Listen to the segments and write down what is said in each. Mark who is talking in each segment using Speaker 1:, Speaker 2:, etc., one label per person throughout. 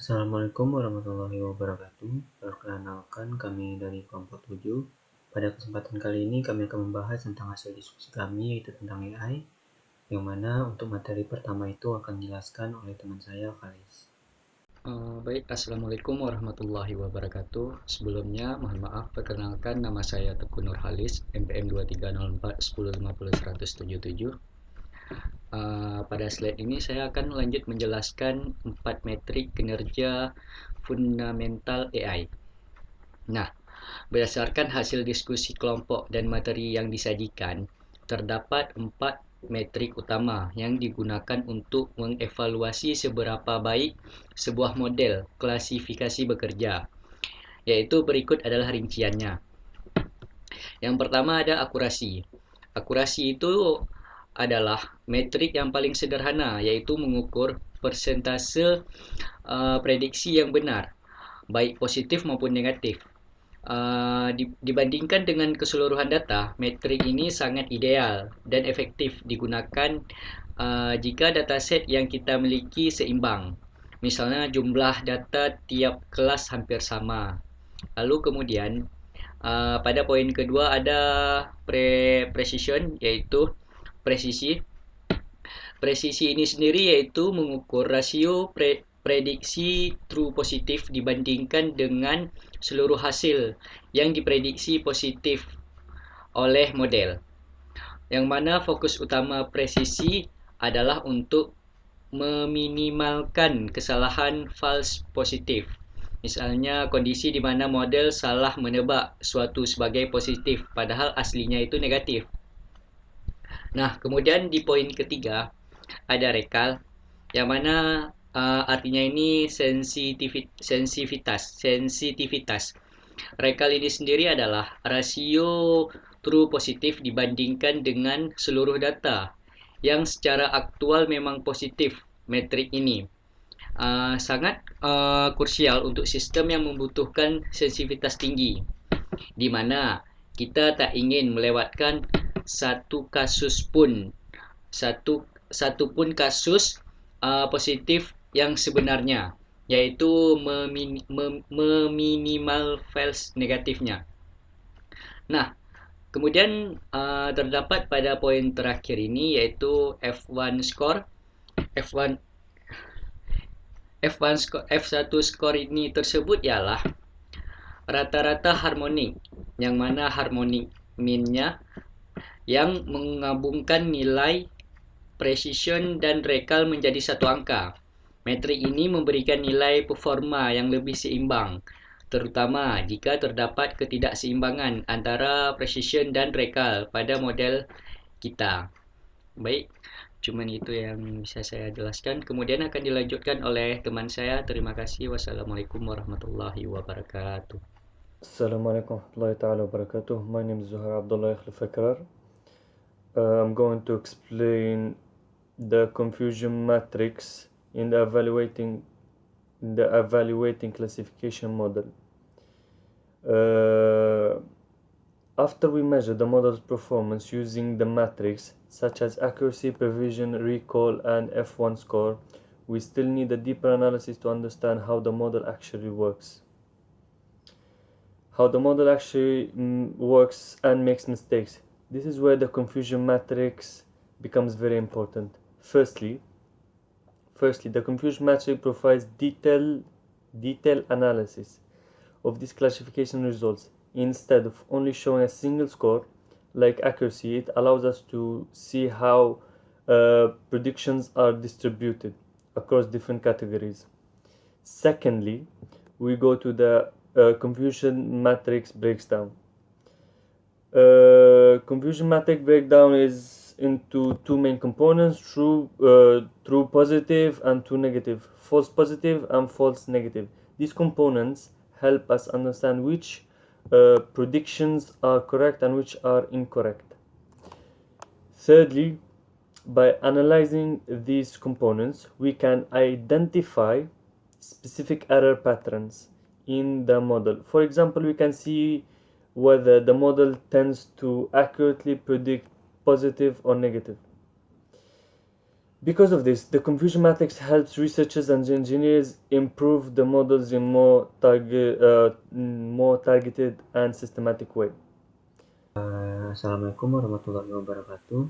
Speaker 1: Assalamualaikum warahmatullahi wabarakatuh. Perkenalkan kami dari kelompok 7. Pada kesempatan kali ini kami akan membahas tentang hasil diskusi kami, yaitu tentang AI, yang mana untuk materi pertama itu akan dijelaskan oleh teman saya, Khalis.
Speaker 2: Baik, Assalamualaikum warahmatullahi wabarakatuh. Sebelumnya, mohon maaf, perkenalkan nama saya Teguh Nurhalis, MPM 2304 1050 177. Pada slide ini saya akan lanjut menjelaskan 4 metrik kinerja fundamental AI. Nah, berdasarkan hasil diskusi kelompok dan materi yang disajikan, terdapat 4 metrik utama yang digunakan untuk mengevaluasi seberapa baik sebuah model klasifikasi bekerja, yaitu berikut adalah rinciannya. Yang pertama ada akurasi. Akurasi itu adalah metrik yang paling sederhana, yaitu mengukur persentase prediksi yang benar, baik positif maupun negatif. Dibandingkan dengan keseluruhan data, metrik ini sangat ideal dan efektif digunakan jika dataset yang kita miliki seimbang. Misalnya jumlah data tiap kelas hampir sama. Lalu kemudian pada poin kedua ada precision, yaitu presisi. Presisi ini sendiri yaitu mengukur rasio prediksi true positif dibandingkan dengan seluruh hasil yang diprediksi positif oleh model. Yang mana fokus utama presisi adalah untuk meminimalkan kesalahan false positif. Misalnya kondisi di mana model salah menebak suatu sebagai positif padahal aslinya itu negatif. Nah, kemudian di poin ketiga ada rekal yang mana artinya ini sensitivitas. Rekal ini sendiri adalah rasio true positif dibandingkan dengan seluruh data yang secara aktual memang positif. Metrik ini sangat krusial untuk sistem yang membutuhkan sensitivitas tinggi, di mana kita tak ingin melewatkan satu pun kasus positif yang sebenarnya, yaitu meminimal false negatifnya. Nah, kemudian terdapat pada poin terakhir ini yaitu F1 score. F1 score ini tersebut ialah rata-rata harmonik, yang mana harmonik mean-nya yang menggabungkan nilai precision dan rekal menjadi satu angka. Metrik ini memberikan nilai performa yang lebih seimbang, terutama jika terdapat ketidakseimbangan antara precision dan rekal pada model kita. Baik, cuman itu yang bisa saya jelaskan. Kemudian akan dilanjutkan oleh teman saya. Terima kasih. Wassalamualaikum warahmatullahi wabarakatuh.
Speaker 3: Assalamu alaikum warahmatullahi ta'ala wabarakatuh. My name is Zuhair Abdullah Yakhlif Akrar. I'm going to explain the confusion matrix in the evaluating classification model. After we measure the model's performance using the matrix such as accuracy, precision, recall, and F1 score, we still need a deeper analysis to understand how the model actually works. How the model actually works and makes mistakes. This is where the confusion matrix becomes very important. Firstly, the confusion matrix provides detailed analysis of these classification results. Instead of only showing a single score, like accuracy, it allows us to see how predictions are distributed across different categories. Secondly, we go to the confusion matrix breakdown. Confusion matrix breakdown is into two main components: true positive and true negative, false positive and false negative. These components help us understand which predictions are correct and which are incorrect. Thirdly, by analyzing these components, we can identify specific error patterns in the model. For example, we can see whether the model tends to accurately predict positive or negative. Because of this, the confusion matrix helps researchers and engineers improve the models in more targeted and systematic way.
Speaker 1: Assalamualaikum warahmatullahi wabarakatuh.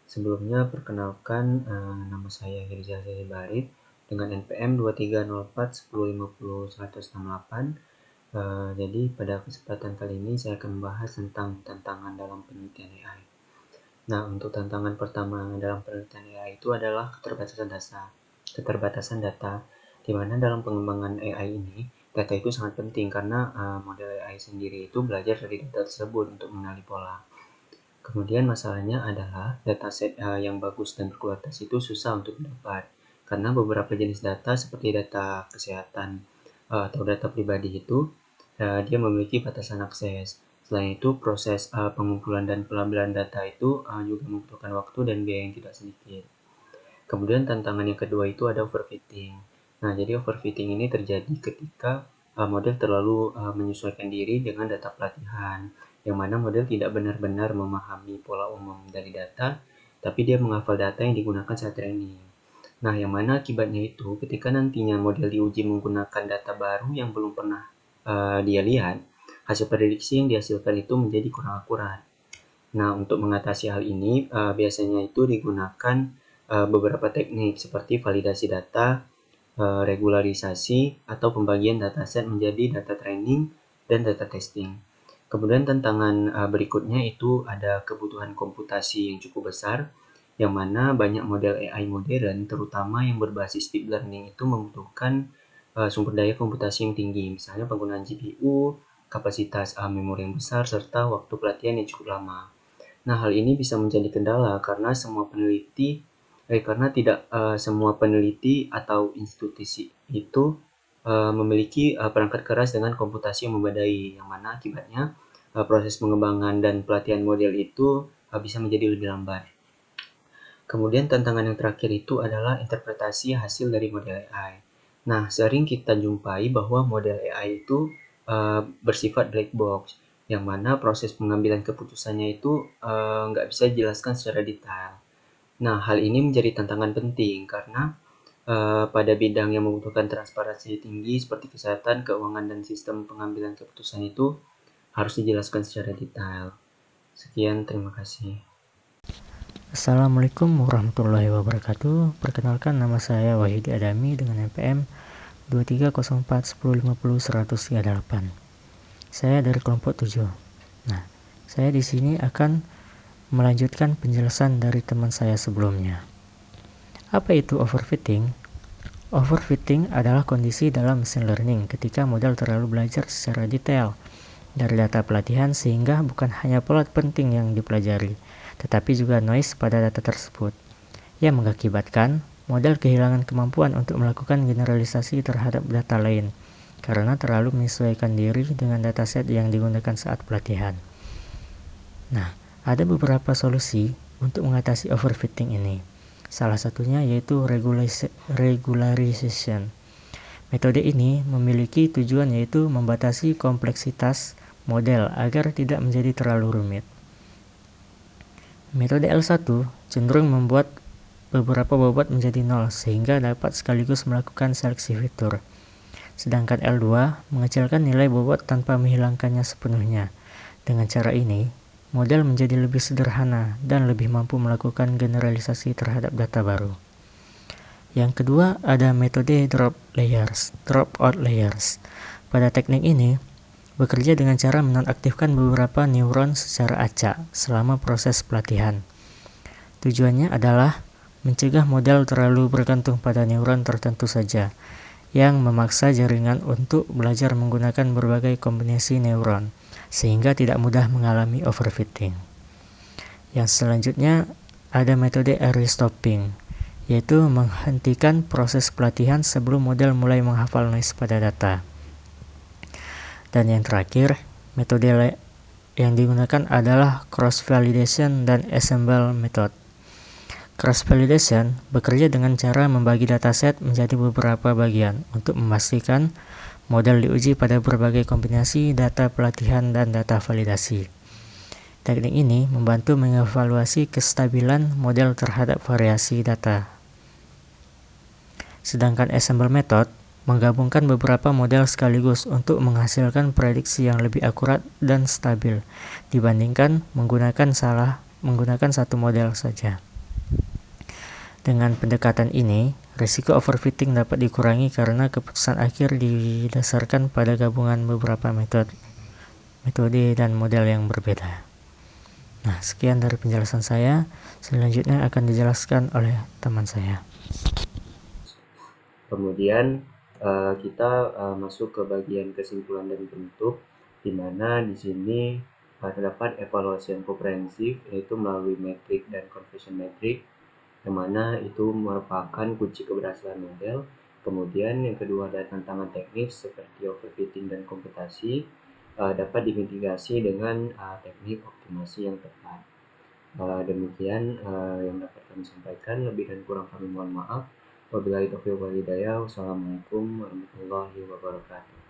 Speaker 1: Sebelumnya perkenalkan, nama saya Hirza Barit dengan NPM 23041050-168. Jadi pada kesempatan kali ini saya akan membahas tentang tantangan dalam penelitian AI. Nah, untuk tantangan pertama dalam penelitian AI itu adalah keterbatasan data, di mana dalam pengembangan AI ini, data itu sangat penting karena model AI sendiri itu belajar dari data tersebut untuk mengenali pola. Kemudian masalahnya adalah dataset yang bagus dan berkualitas itu susah untuk didapat, karena beberapa jenis data seperti data kesehatan atau data pribadi itu, dia memiliki batasan akses. Selain itu, proses pengumpulan dan pelabelan data itu juga membutuhkan waktu dan biaya yang tidak sedikit. Kemudian tantangan yang kedua itu ada overfitting. Nah, jadi overfitting ini terjadi ketika model terlalu menyesuaikan diri dengan data pelatihan, yang mana model tidak benar-benar memahami pola umum dari data, tapi dia menghafal data yang digunakan saat training. Nah, yang mana akibatnya itu ketika nantinya model diuji menggunakan data baru yang belum pernah dia lihat, hasil prediksi yang dihasilkan itu menjadi kurang akurat. Nah, untuk mengatasi hal ini, biasanya itu digunakan beberapa teknik seperti validasi data, regularisasi, atau pembagian dataset menjadi data training dan data testing. Kemudian tantangan berikutnya itu ada kebutuhan komputasi yang cukup besar, yang mana banyak model AI modern, terutama yang berbasis deep learning itu membutuhkan sumber daya komputasi yang tinggi, misalnya penggunaan GPU, kapasitas memori yang besar, serta waktu pelatihan yang cukup lama. Nah, hal ini bisa menjadi kendala karena tidak semua peneliti atau institusi itu memiliki perangkat keras dengan komputasi yang memadai, yang mana akibatnya proses pengembangan dan pelatihan model itu bisa menjadi lebih lambat. Kemudian tantangan yang terakhir itu adalah interpretasi hasil dari model AI. Nah, sering kita jumpai bahwa model AI itu bersifat black box, yang mana proses pengambilan keputusannya itu nggak bisa dijelaskan secara detail. Nah, hal ini menjadi tantangan penting karena pada bidang yang membutuhkan transparansi tinggi seperti kesehatan, keuangan, dan sistem pengambilan keputusan itu harus dijelaskan secara detail. Sekian, terima kasih.
Speaker 4: Assalamualaikum warahmatullahi wabarakatuh. Perkenalkan, nama saya Wahidi Adami dengan NPM 23041050-138. Saya dari kelompok 7. Nah, saya di sini akan melanjutkan penjelasan dari teman saya sebelumnya. Apa itu overfitting? Overfitting adalah kondisi dalam machine learning ketika model terlalu belajar secara detail dari data pelatihan sehingga bukan hanya pola penting yang dipelajari, tetapi juga noise pada data tersebut, yang mengakibatkan model kehilangan kemampuan untuk melakukan generalisasi terhadap data lain karena terlalu menyesuaikan diri dengan dataset yang digunakan saat pelatihan. Nah, ada beberapa solusi untuk mengatasi overfitting ini. Salah satunya yaitu regularization. Metode ini memiliki tujuan yaitu membatasi kompleksitas model agar tidak menjadi terlalu rumit. Metode L1 cenderung membuat beberapa bobot menjadi nol sehingga dapat sekaligus melakukan seleksi fitur. Sedangkan L2 mengecilkan nilai bobot tanpa menghilangkannya sepenuhnya. Dengan cara ini, model menjadi lebih sederhana dan lebih mampu melakukan generalisasi terhadap data baru. Yang kedua ada metode dropout layers. Pada teknik ini, bekerja dengan cara menonaktifkan beberapa neuron secara acak selama proses pelatihan. Tujuannya adalah mencegah model terlalu bergantung pada neuron tertentu saja, yang memaksa jaringan untuk belajar menggunakan berbagai kombinasi neuron, sehingga tidak mudah mengalami overfitting. Yang selanjutnya ada metode early stopping, yaitu menghentikan proses pelatihan sebelum model mulai menghafal noise pada data. Dan yang terakhir, metode yang digunakan adalah cross-validation dan ensemble method. Cross-validation bekerja dengan cara membagi dataset menjadi beberapa bagian untuk memastikan model diuji pada berbagai kombinasi data pelatihan dan data validasi. Teknik ini membantu mengevaluasi kestabilan model terhadap variasi data Sedangkan ensemble method menggabungkan beberapa model sekaligus untuk menghasilkan prediksi yang lebih akurat dan stabil dibandingkan menggunakan satu model saja. Dengan pendekatan ini, risiko overfitting dapat dikurangi karena keputusan akhir didasarkan pada gabungan beberapa metode dan model yang berbeda. Nah, sekian dari penjelasan saya. Selanjutnya akan dijelaskan oleh teman saya.
Speaker 1: Kemudian kita masuk ke bagian kesimpulan dan bentuk, di mana di sini terdapat evaluasi yang komprehensif, yaitu melalui metrik dan conversion metrik, yang mana itu merupakan kunci keberhasilan model. Kemudian yang kedua ada tantangan teknis seperti overfitting dan komputasi, dapat dimitigasi dengan teknik optimasi yang tepat. Demikian yang dapat kami sampaikan, lebih dan kurang kami mohon maaf. Wabillahi taufiq wal hidayah. Wassalamualaikum warahmatullahi wabarakatuh.